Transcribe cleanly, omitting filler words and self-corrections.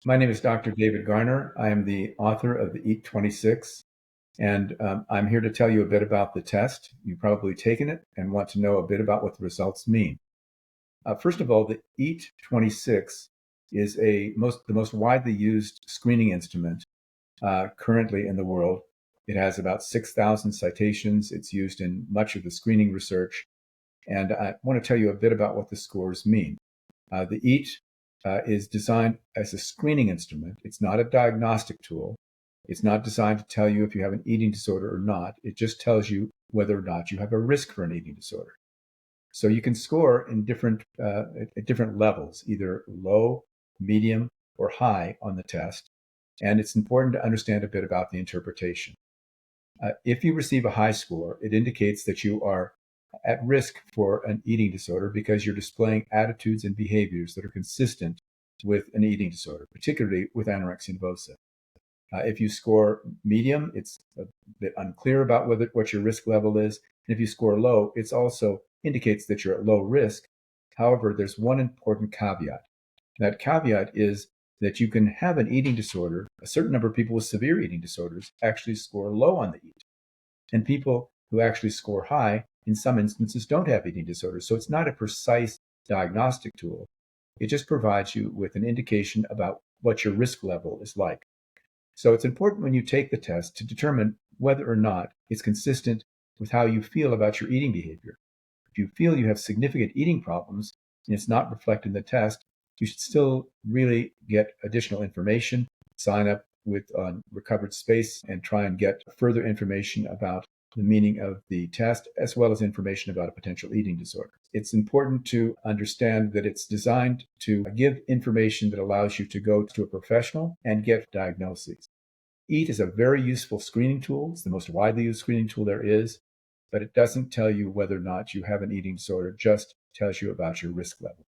My name is Dr. David Garner. I am the author of the EAT-26, and I'm here to tell you a bit about the test. You've probably taken it and want to know a bit about what the results mean. First of all, the EAT-26 is the most widely used screening instrument currently in the world. It has about 6,000 citations. It's used in much of the screening research. And I want to tell you a bit about what the scores mean. The EAT is designed as a screening instrument. It's not a diagnostic tool. It's not designed to tell you if you have an eating disorder or not. It just tells you whether or not you have a risk for an eating disorder. So you can score in at different levels, either low, medium, or high on the test. And it's important to understand a bit about the interpretation. If you receive a high score, it indicates that you are at risk for an eating disorder because you're displaying attitudes and behaviors that are consistent with an eating disorder, particularly with anorexia nervosa. If you score medium, it's a bit unclear about what your risk level is. And if you score low, it also indicates that you're at low risk. However, there's one important caveat. That caveat is that you can have an eating disorder. A certain number of people with severe eating disorders actually score low on the EAT. And people who actually score high, in some instances, don't have eating disorders. So it's not a precise diagnostic tool. It just provides you with an indication about what your risk level is like. So it's important when you take the test to determine whether or not it's consistent with how you feel about your eating behavior. If you feel you have significant eating problems and it's not reflected in the test, you should still really get additional information, sign up with Recovered Space, and try and get further information about the meaning of the test, as well as information about a potential eating disorder. It's important to understand that it's designed to give information that allows you to go to a professional and get diagnoses. EAT is a very useful screening tool. It's the most widely used screening tool there is, but it doesn't tell you whether or not you have an eating disorder, just tells you about your risk level.